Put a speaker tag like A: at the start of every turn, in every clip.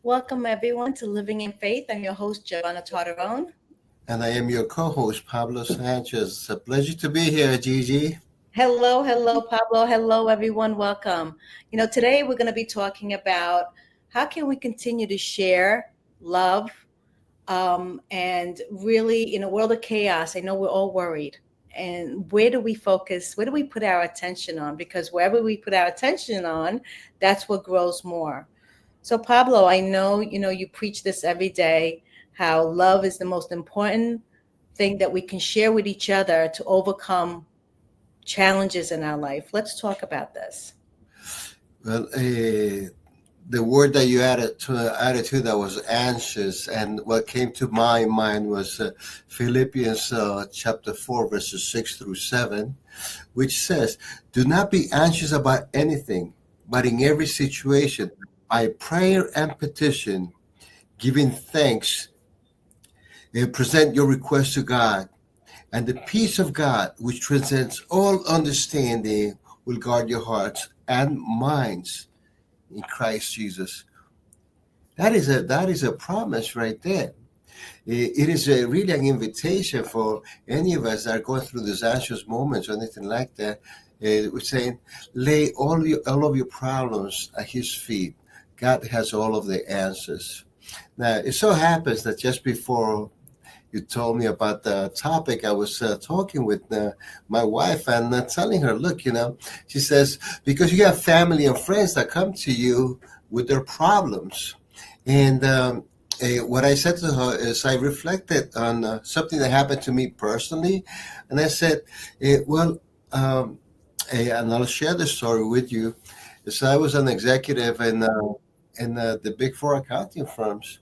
A: Welcome, everyone, to Living in Faith. I'm your host, Giovanna Tartarone.
B: And I am your co-host, Pablo Sanchez. It's a pleasure to be here, Gigi.
A: Hello, Pablo. Hello, everyone. Welcome. Today we're going to be talking about how can we continue to share love and really, in a world of chaos, I know we're all worried. And where do we focus? Where do we put our attention on? Because wherever we put our attention on, that's what grows more. So Pablo, I know, you preach this every day, how love is the most important thing that we can share with each other to overcome challenges in our life. Let's talk about this.
B: Well, the word that you added to that was anxious, and what came to my mind was Philippians chapter 4, verses 6 through 7, which says, "Do not be anxious about anything, but in every situation, by prayer and petition, giving thanks, present your request to God. And the peace of God, which transcends all understanding, will guard your hearts and minds in Christ Jesus." That is a promise right there. It is really an invitation for any of us that are going through disastrous moments or anything like that. We're saying, lay all of your problems at His feet. God has all of the answers. Now, it so happens that just before you told me about the topic, I was talking with my wife and telling her, look, she says, because you have family and friends that come to you with their problems. And what I said to her is I reflected on something that happened to me personally. And I said, well, and I'll share the story with you. So I was an executive in the big four accounting firms.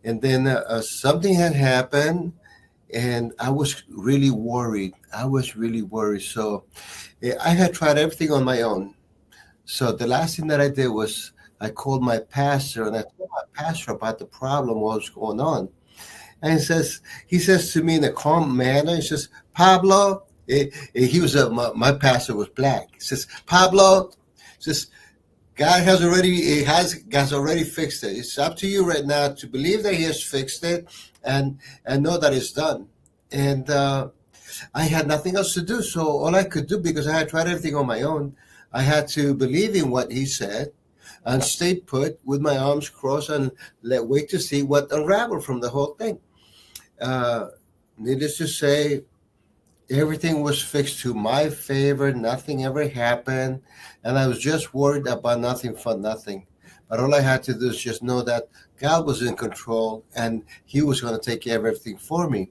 B: And then something had happened, and I was really worried. So I had tried everything on my own. So the last thing that I did was I called my pastor, and I told my pastor about the problem, what was going on. And he says to me in a calm manner, he says, Pablo, my pastor was black. He says, Pablo, says, God has already fixed it. It's up to you right now to believe that He has fixed it and know that it's done. And I had nothing else to do. So all I could do, because I had tried everything on my own, I had to believe in what He said and stay put with my arms crossed and wait to see what unraveled from the whole thing. Uh, Needless to say, everything was fixed to my favor. Nothing ever happened. And I was just worried about nothing for nothing. But all I had to do is just know that God was in control and He was going to take care of everything for me.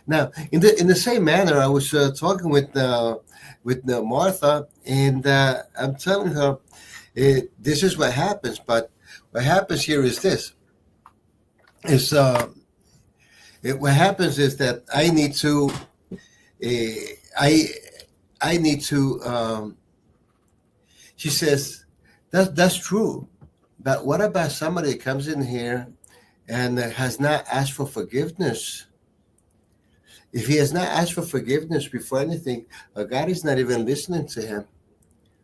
B: Now, in the same manner, I was talking with Martha, and I'm telling her, this is what happens. But what happens here is this: is what happens is that I I need to. She says, that's true, but what about somebody that comes in here and has not asked for forgiveness? If he has not asked for forgiveness before anything, God is not even listening to him.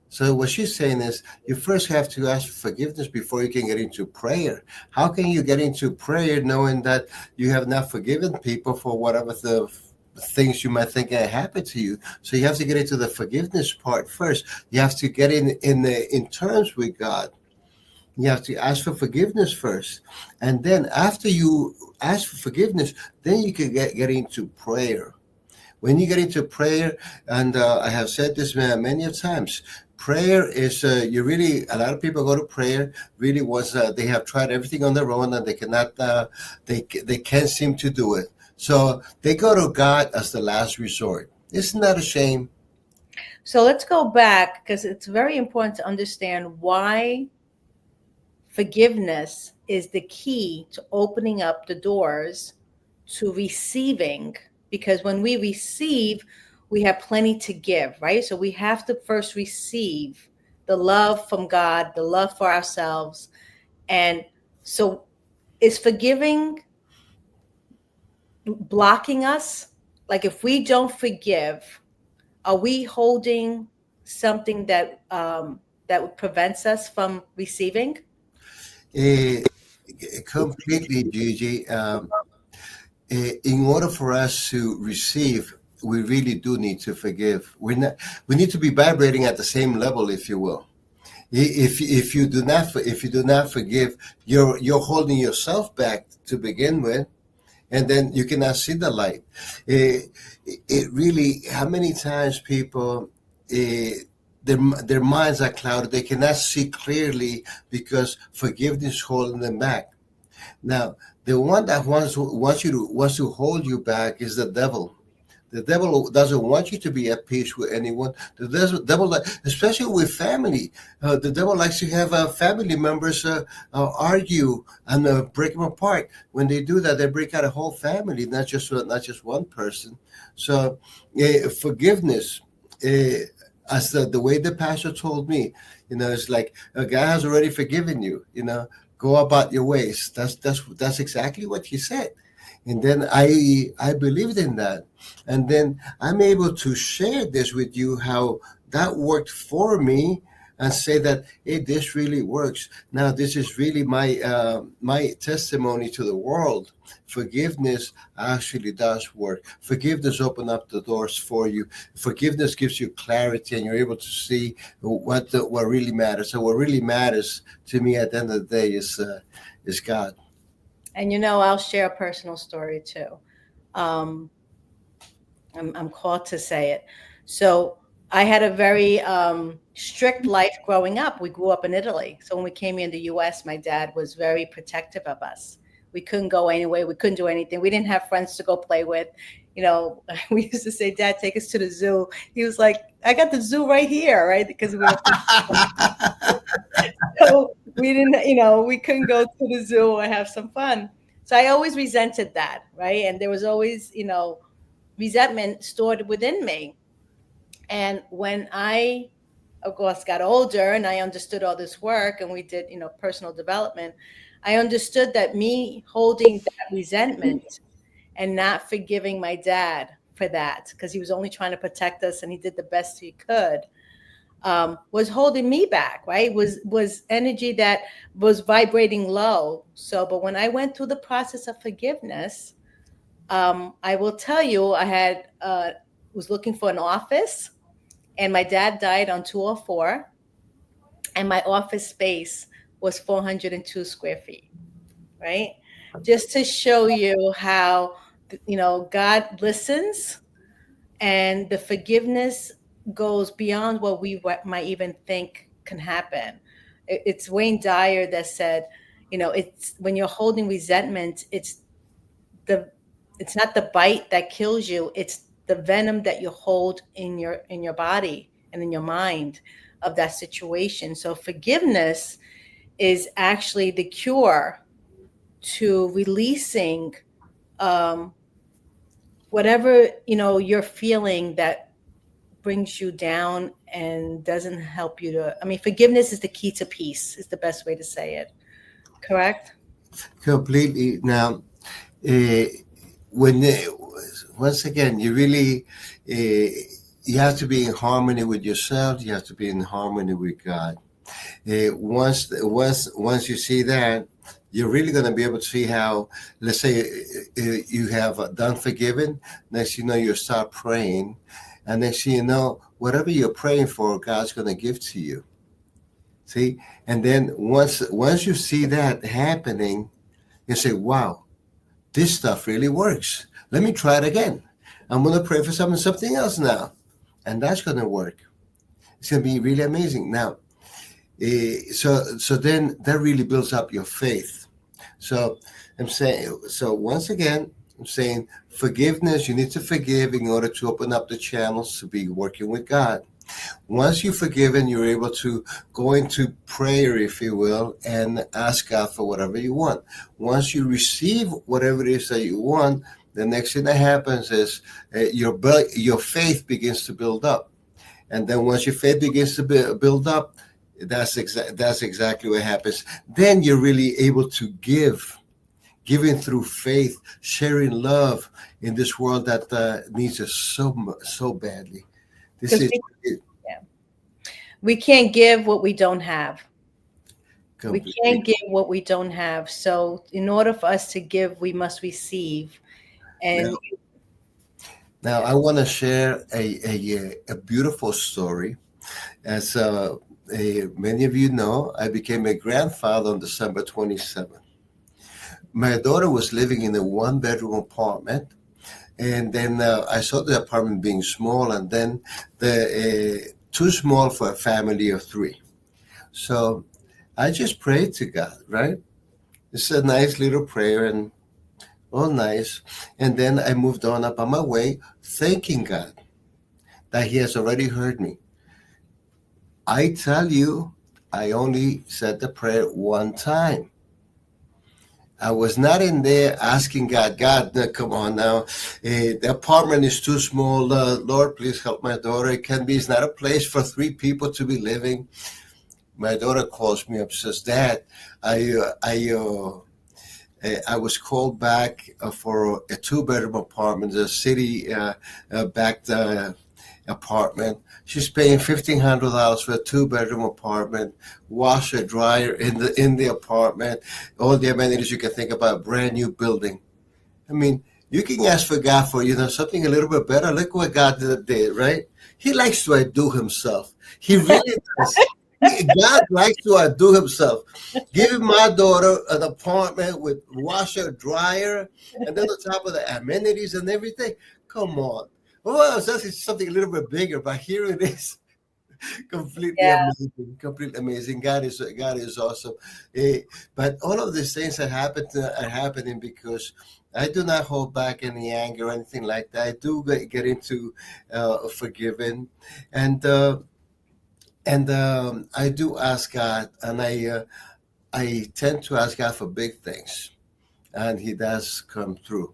B: So what she's saying is, you first have to ask for forgiveness before you can get into prayer. How can you get into prayer knowing that you have not forgiven people for whatever the things you might think had happened to you? So you have to get into the forgiveness part first. You have to get in terms with God. You have to ask for forgiveness first, and then after you ask for forgiveness, then you can get into prayer. When you get into prayer, and I have said this many of times, prayer is a lot of people go to prayer really once they have tried everything on their own and they cannot, they can't seem to do it. So they go to God as the last resort. Isn't that a shame?
A: So let's go back because it's very important to understand why forgiveness is the key to opening up the doors to receiving. Because when we receive, we have plenty to give, right? So we have to first receive the love from God, the love for ourselves. And so is forgiving blocking us? Like if we don't forgive, are we holding something that prevents us from receiving?
B: Eh, Completely, Gigi. In order for us to receive, we really do need to forgive. We need to be vibrating at the same level, if you will. If you do not if you do not forgive, you're holding yourself back to begin with, and then you cannot see the light. It, it really, how many times people, uh, their minds are clouded, they cannot see clearly because forgiveness is holding them back. Now, the one that wants to hold you back is the devil. The devil doesn't want you to be at peace with anyone. The devil, especially with family, the devil likes to have family members argue and break them apart. When they do that, they break out a whole family, not just one person. So, forgiveness, uh, as the way the pastor told me, it's like a guy has already forgiven you. Go about your ways. That's exactly what he said. And then I believed in that, and then I'm able to share this with you how that worked for me, and say that, hey, this really works. Now this is really my testimony to the world. Forgiveness actually does work. Forgiveness open up the doors for you. Forgiveness gives you clarity, and you're able to see what really matters. So what really matters to me at the end of the day is God.
A: And I'll share a personal story too. Um, I'm called to say it. So I had a very strict life growing up. We grew up in Italy. So when we came here in the US, my dad was very protective of us. We couldn't go anywhere. We couldn't do anything. We didn't have friends to go play with. We used to say, Dad, take us to the zoo. He was like, I got the zoo right here, right? Because we were so we didn't, we couldn't go to the zoo or have some fun. So I always resented that, right? And there was always, resentment stored within me. And when I, of course, got older and I understood all this work and we did, personal development, I understood that me holding that resentment and not forgiving my dad for that, because he was only trying to protect us and he did the best he could, was holding me back, right? Was energy that was vibrating low. So, but when I went through the process of forgiveness, I will tell you, I had was looking for an office, and my dad died on 204, and my office space was 402 square feet, right? Just to show you how God listens, and the forgiveness goes beyond what we might even think can happen. It's Wayne Dyer that said, it's when you're holding resentment, the it's not the bite that kills you, it's the venom that you hold in your body and in your mind of that situation. So forgiveness is actually the cure to releasing um, whatever you're feeling that brings you down and doesn't help you to. I mean, forgiveness is the key to peace, is the best way to say it. Correct?
B: Completely. Now, uh, when once again, uh, you have to be in harmony with yourself. You have to be in harmony with God. Once you see that, you're really going to be able to see how. Let's say you have done forgiven. Next, you start praying, and next, whatever you're praying for, God's going to give to you. See, and then once you see that happening, you say, "Wow, this stuff really works. Let me try it again. I'm going to pray for something else now, and that's going to work. It's going to be really amazing." Now, so then that really builds up your faith. So once again, I'm saying forgiveness. You need to forgive in order to open up the channels to be working with God. Once you've forgiven, you're able to go into prayer, if you will, and ask God for whatever you want. Once you receive whatever it is that you want, the next thing that happens is your faith begins to build up. And then once your faith begins to build up, that's exactly what happens. Then you're really able to giving through faith, sharing love in this world that needs us so badly. This
A: Because
B: is
A: we can't give what we don't have. We
B: completely.
A: can't give what we don't have. So, in order for us to give, we must receive. And
B: Now, now I want to share a beautiful story. As many of you know, I became a grandfather on December 27th. My daughter was living in a one-bedroom apartment, and then I saw the apartment being small, and then too small for a family of three. So I just prayed to God, right? It's a nice little prayer and all nice. And then I moved on up on my way, thanking God that He has already heard me. I tell you, I only said the prayer one time. I was not in there asking God, God, come on now. The apartment is too small. Lord, please help my daughter. It can be, it's not a place for three people to be living. My daughter calls me up, says, Dad, I, uh, I, uh, I was called back for a two-bedroom apartment, a city backed apartment. She's paying $1,500 for a two-bedroom apartment, washer, dryer in the apartment, all the amenities you can think about, brand new building. I mean, you can ask for God for something a little bit better. Look what God did, right? He likes to outdo himself. He really does. God likes to outdo himself. Giving my daughter an apartment with washer, dryer, and then on top of the amenities and everything. Come on. Well, I was asking something a little bit bigger, but here it is. Completely
A: yeah,
B: amazing, completely amazing. God is awesome. Eh, but all of these things are happening because I do not hold back any anger or anything like that. I do get into forgiving, and I do ask God, and I tend to ask God for big things, and He does come through.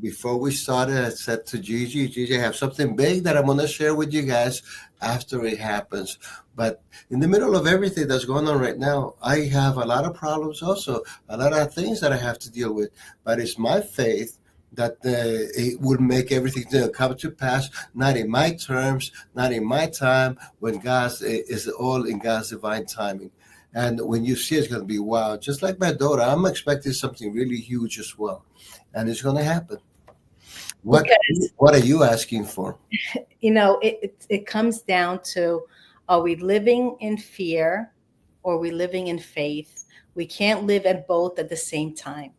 B: Before we started, I said to Gigi, I have something big that I'm going to share with you guys after it happens. But in the middle of everything that's going on right now, I have a lot of problems also, a lot of things that I have to deal with. But it's my faith that it will make everything come to pass, not in my terms, not in my time, when God's is all in God's divine timing. And when you see it's going to be wow, just like my daughter, I'm expecting something really huge as well, and it's going to happen. What
A: because
B: What are you asking for?
A: it comes down to, are we living in fear or are we living in faith? We can't live at both at the same time.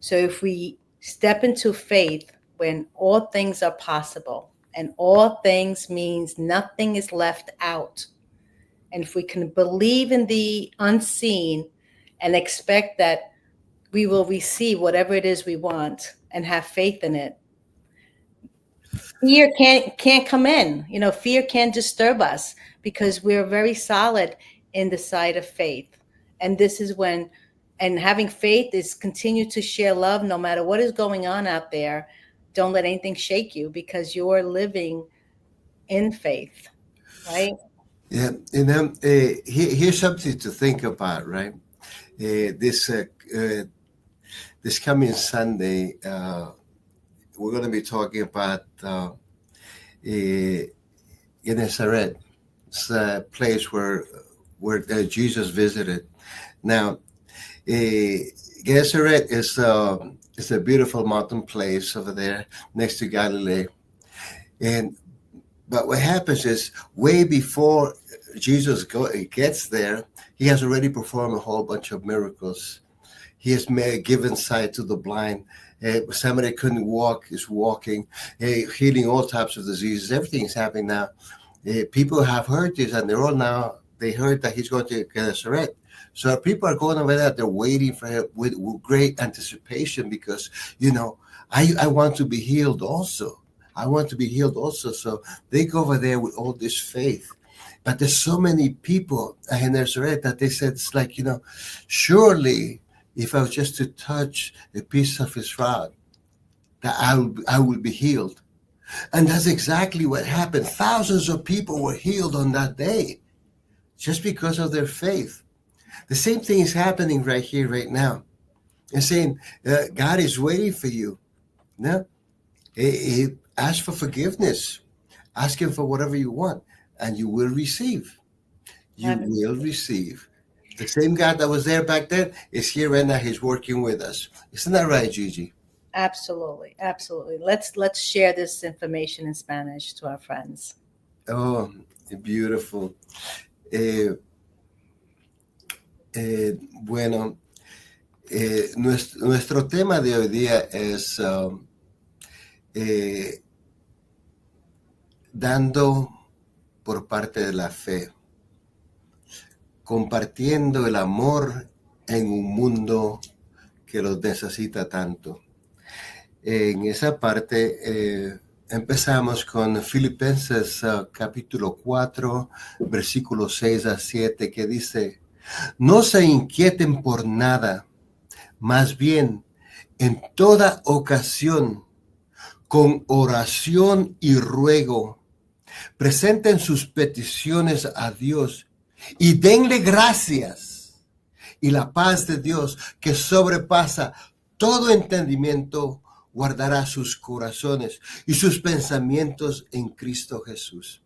A: So if we step into faith when all things are possible, and all things means nothing is left out, and if we can believe in the unseen and expect that we will receive whatever it is we want and have faith in it, fear can't come in. Fear can't disturb us because we're very solid in the side of faith. And this is when, and having faith is continue to share love no matter what is going on out there. Don't let anything shake you because you're living in faith, right?
B: Yeah, here's something to think about, right? This this coming Sunday, we're going to be talking about Gennesaret. It's a place where Jesus visited. Now, uh, Gennesaret is a beautiful mountain place over there next to Galilee, and but what happens is way before gets there, he has already performed a whole bunch of miracles. He has given sight to the blind. Somebody couldn't walk is walking, healing all types of diseases. Everything is happening now. People have heard this, and they're all now. They heard that he's going to Gennesaret. So people are going over there. They're waiting for him with great anticipation because I want to be healed also. I want to be healed also. So they go over there with all this faith. But there's so many people in Nazareth that they said it's like, surely if I was just to touch a piece of his rod, that I will be healed. And that's exactly what happened. Thousands of people were healed on that day just because of their faith. The same thing is happening right here, right now. And saying, God is waiting for you. No, ask for forgiveness. Ask Him for whatever you want, and you will receive. you will receive. The same God that was there back then is here right now. He's working with us. Isn't that right, Gigi?
A: Absolutely, absolutely. Let's share this information in Spanish to our friends.
B: Oh, beautiful. Eh, bueno, nuestro tema de hoy día es eh, dando por parte de la fe, compartiendo el amor en un mundo que los necesita tanto. En esa parte empezamos con Filipenses capítulo 4, versículos 6 a 7, que dice, no se inquieten por nada, más bien en toda ocasión, con oración y ruego, presenten sus peticiones a Dios y denle gracias. Y la paz de Dios, que sobrepasa todo entendimiento, guardará sus corazones y sus pensamientos en Cristo Jesús.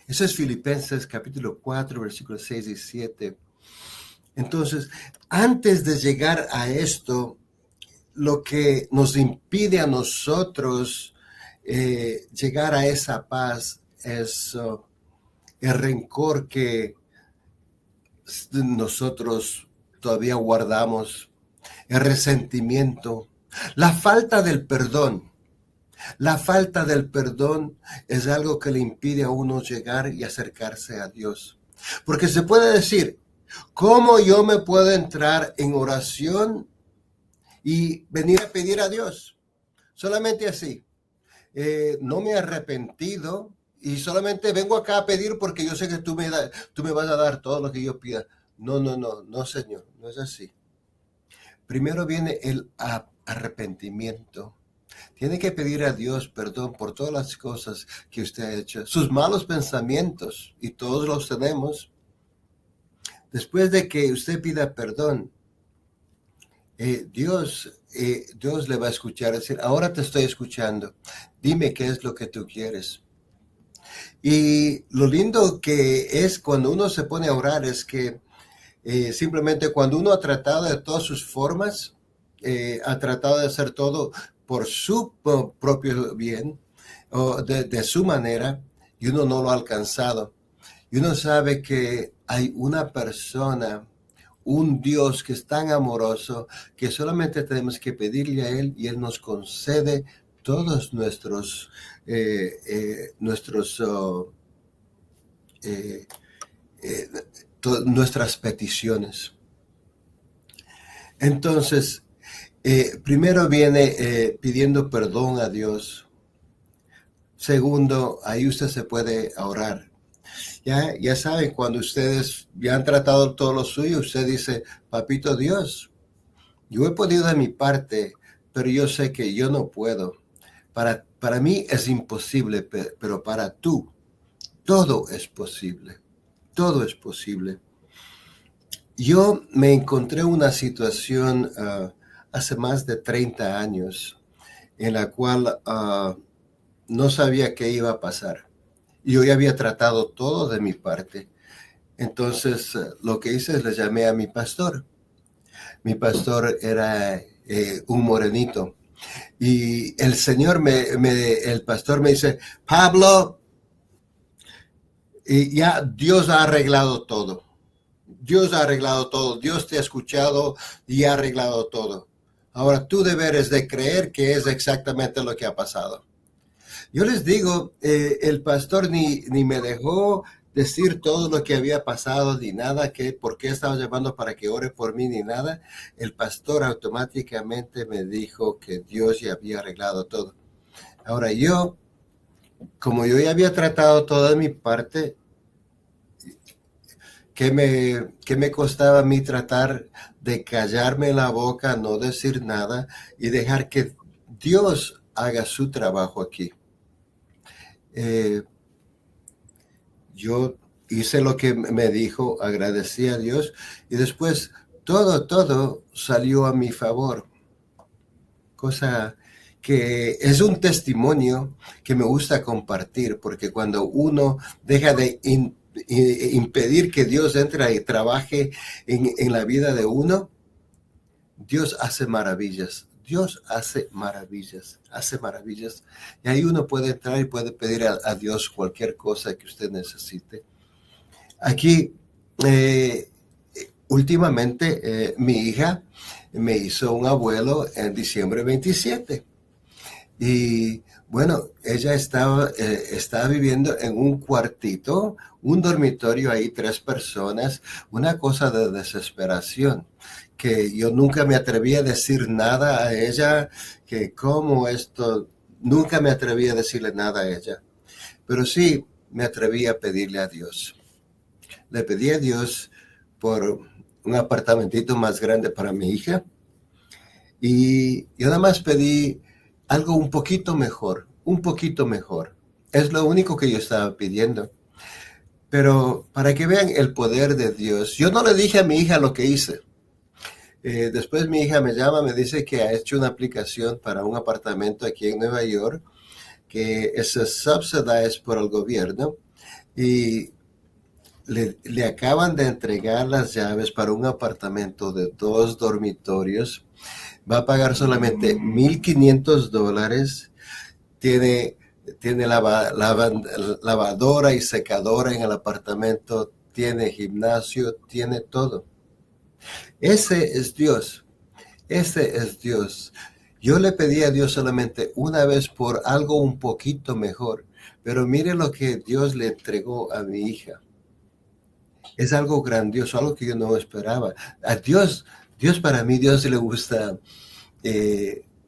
B: Eso es Filipenses capítulo 4, versículos 6 y 7. Entonces, antes de llegar a esto, lo que nos impide a nosotros llegar a esa paz es el rencor que nosotros todavía guardamos, el resentimiento, la falta del perdón. La falta del perdón es algo que le impide a uno llegar y acercarse a Dios. Porque se puede decir, ¿cómo yo me puedo entrar en oración y venir a pedir a Dios? Solamente así. No me he arrepentido y solamente vengo acá a pedir porque yo sé que tú me vas a dar todo lo que yo pida. No, no, no, no, Señor, no es así. Primero viene el arrepentimiento. Tiene que pedir a Dios perdón por todas las cosas que usted ha hecho, sus malos pensamientos, y todos los tenemos. Después de que usted pida perdón, Dios le va a escuchar, decir, ahora te estoy escuchando, dime qué es lo que tú quieres. Y lo lindo que es cuando uno se pone a orar es que simplemente cuando uno ha tratado de todas sus formas, ha tratado de hacer todo por su propio bien, o de su manera, y uno no lo ha alcanzado. Y uno sabe que hay una persona, un Dios que es tan amoroso, que solamente tenemos que pedirle a Él y Él nos concede todos eh, nuestras peticiones. Entonces, primero viene pidiendo perdón a Dios. Segundo, ahí usted se puede orar. Ya saben, cuando ustedes ya han tratado todo lo suyo, usted dice, papito Dios, yo he podido de mi parte, pero yo sé que yo no puedo. Para mí es imposible, pero para tú, todo es posible. Todo es posible. Yo me encontré una situación hace más de 30 años en la cual no sabía qué iba a pasar. Yo ya había tratado todo de mi parte. Entonces, lo que hice es le llamé a mi pastor. Mi pastor era un morenito. Y el Señor, el pastor me dice, Pablo, ya Dios ha arreglado todo. Dios ha arreglado todo. Dios te ha escuchado y ha arreglado todo. Ahora tú deberes de creer que es exactamente lo que ha pasado. Yo les digo, el pastor ni me dejó decir todo lo que había pasado, ni nada, que por qué estaba llamando para que ore por mí, ni nada. El pastor automáticamente me dijo que Dios ya había arreglado todo. Ahora yo, como yo ya había tratado toda mi parte, ¿qué me costaba a mí tratar de callarme la boca, no decir nada y dejar que Dios haga su trabajo aquí? Yo hice lo que me dijo, agradecí a Dios y después todo salió a mi favor. Cosa que es un testimonio que me gusta compartir, porque cuando uno deja de impedir que Dios entre y trabaje en la vida de uno, Dios hace maravillas. Dios hace maravillas, hace maravillas. Y ahí uno puede entrar y puede pedir a Dios cualquier cosa que usted necesite. Aquí, eh, últimamente, mi hija me hizo un abuelo en diciembre 27. Y bueno, ella estaba viviendo en un cuartito, un dormitorio ahí, 3 personas, una cosa de desesperación, que yo nunca me atreví a decir nada a ella, que como esto, nunca me atreví a decirle nada a ella, pero sí me atreví a pedirle a Dios. Le pedí a Dios por un apartamentito más grande para mi hija y yo nada más pedí algo un poquito mejor, un poquito mejor. Es lo único que yo estaba pidiendo. Pero para que vean el poder de Dios, yo no le dije a mi hija lo que hice. Después mi hija me llama, me dice que ha hecho una aplicación para un apartamento aquí en Nueva York, que es subsidized por el gobierno y le acaban de entregar las llaves para un apartamento de 2 dormitorios. Va a pagar solamente $1,500. Tiene, tiene lavadora y secadora en el apartamento. Tiene gimnasio, tiene todo. Ese es Dios. Ese es Dios. Yo le pedí a Dios solamente una vez por algo un poquito mejor. Pero mire lo que Dios le entregó a mi hija. Es algo grandioso, algo que yo no esperaba. A Dios para mí, Dios le gusta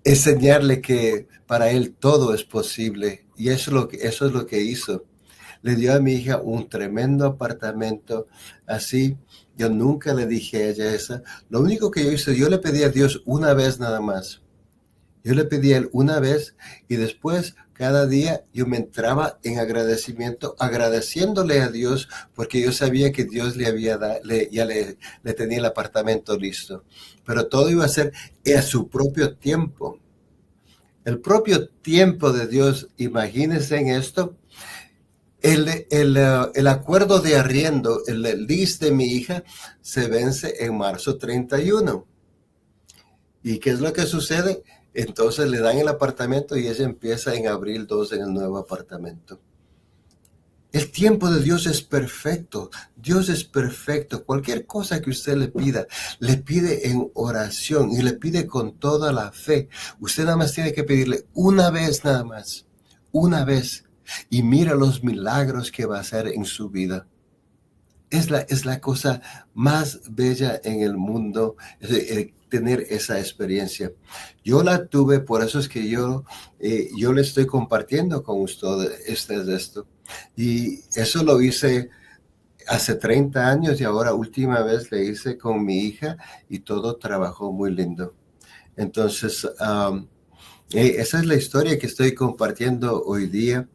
B: enseñarle que para él todo es posible. Y eso es lo que hizo. Le dio a mi hija un tremendo apartamento. Así, yo nunca le dije a ella esa. Lo único que yo hice, yo le pedí a Dios una vez nada más. Yo le pedí a él una vez y después cada día yo me entraba en agradecimiento, agradeciéndole a Dios porque yo sabía que Dios le había dado, ya le tenía el apartamento listo. Pero todo iba a ser a su propio tiempo. El propio tiempo de Dios, imagínense en esto. El acuerdo de arriendo, el lease de mi hija, se vence en marzo 31. ¿Y qué es lo que sucede? Entonces le dan el apartamento y ella empieza en abril 2 en el nuevo apartamento. El tiempo de Dios es perfecto. Dios es perfecto. Cualquier cosa que usted le pide en oración y le pide con toda la fe. Usted nada más tiene que pedirle una vez nada más. Una vez. Y mira los milagros que va a hacer en su vida. Es la cosa más bella en el mundo, tener esa experiencia. Yo la tuve, por eso es que yo le estoy compartiendo con ustedes esto. Y eso lo hice hace 30 años y ahora última vez le hice con mi hija y todo trabajó muy lindo. Entonces, esa es la historia que estoy compartiendo hoy día.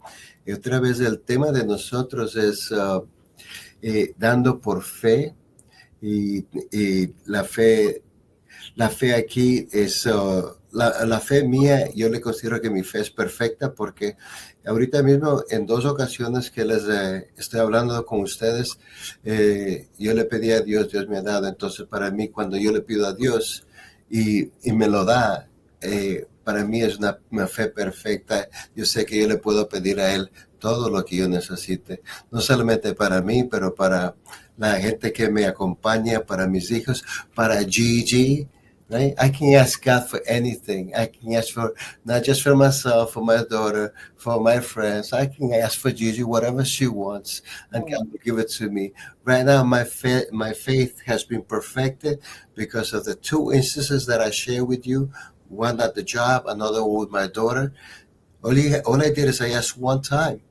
B: Y otra vez el tema de nosotros es dando por fe y la fe aquí es, la fe mía, yo le considero que mi fe es perfecta porque ahorita mismo en 2 ocasiones que les estoy hablando con ustedes, yo le pedí a Dios, Dios me ha dado. Entonces para mí cuando yo le pido a Dios y me lo da, para mí es una fe perfecta. Yo sé que yo le puedo pedir a Él todo lo que yo necesite, no solamente para mí, pero para la gente que me acompaña, para mis hijos, para Gigi. Right? I can ask God for anything. I can ask for not just for myself, for my daughter, for my friends. I can ask for Gigi whatever she wants, and God will give it to me. Right now, my faith has been perfected because of the 2 instances that I share with you. One at the job, another one with my daughter. All I did is I asked one time.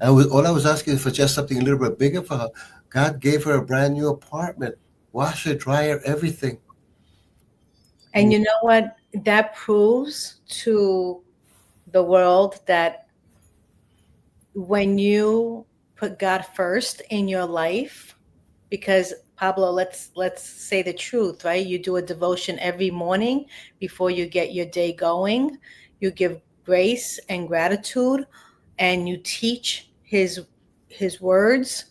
B: All I was asking for just something a little bit bigger for her. God gave her a brand new apartment, washer, dryer, everything.
A: And you know what? That proves to the world that when you put God first in your life, because Pablo, let's say the truth, right? You do a devotion every morning before you get your day going. You give grace and gratitude, and you teach his words.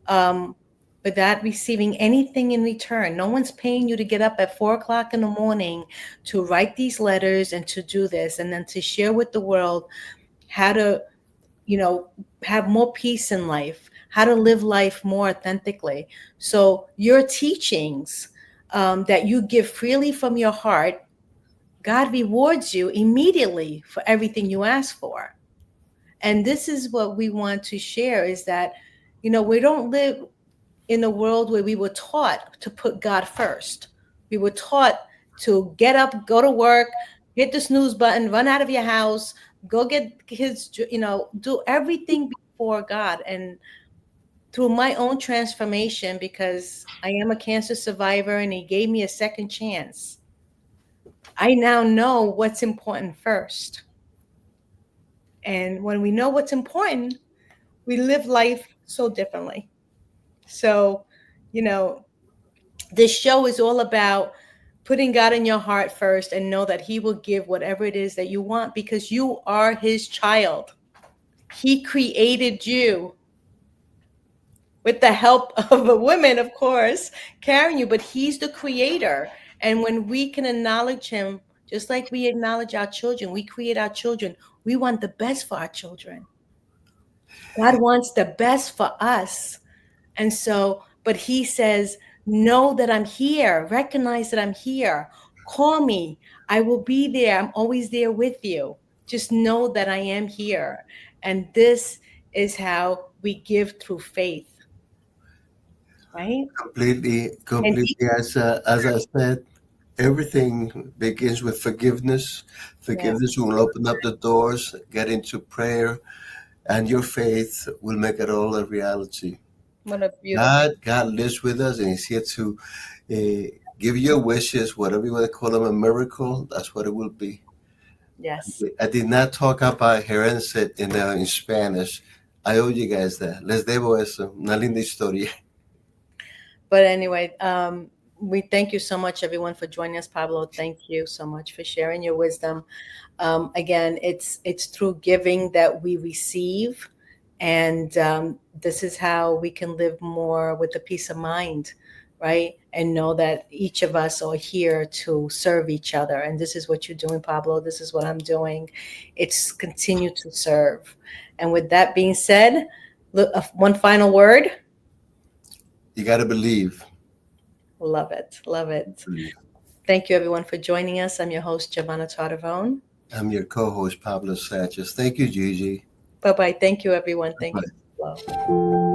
A: um, without receiving anything in return. No one's paying you to get up at 4 o'clock in the morning to write these letters and to do this, and then to share with the world how to, you know, have more peace in life, how to live life more authentically. So your teachings that you give freely from your heart, God rewards you immediately for everything you ask for. And this is what we want to share, is that, we don't live in a world where we were taught to put God first. We were taught to get up, go to work, hit the snooze button, run out of your house, go get kids, do everything before God. And through my own transformation, because I am a cancer survivor and He gave me a second chance, I now know what's important first. And when we know what's important, we live life so differently. So, you know, this show is all about putting God in your heart first and know that He will give whatever it is that you want, because you are His child. He created you with the help of a woman, of course, carrying you, but He's the creator. And when we can acknowledge Him, just like we acknowledge our children, we create our children. We want the best for our children. God wants the best for us. And so, but He says, know that I'm here, recognize that I'm here, call me, I will be there, I'm always there with you. Just know that I am here. And this is how we give through faith, right?
B: Completely,
A: And He,
B: completely. As I said, everything begins with forgiveness.
A: yes,
B: Forgiveness will open up the doors, get into prayer, and your faith will make it all a reality.
A: what a beautiful,
B: God lives with us, and He's here to give you wishes, whatever you want to call them, a miracle. That's what it will be.
A: yes.
B: I did not talk about herencia in Spanish. I owe you guys that. Les debo eso. Una linda historia.
A: But anyway, we thank you so much, everyone, for joining us. Pablo, thank you so much for sharing your wisdom. Again, it's through giving that we receive, and this is how we can live more with a peace of mind, right? And know that each of us are here to serve each other. And this is what you're doing, Pablo. This is what I'm doing. It's continue to serve. And with that being said, look, one final word.
B: You got to believe.
A: Love it. Love it.
B: Believe.
A: Thank you, everyone, for joining us. I'm your host, Giovanna Tartavone.
B: I'm your co-host, Pablo Sanchez. Thank you, Gigi.
A: Bye bye. Thank you, everyone. Thank you.
B: Bye.
A: Flo.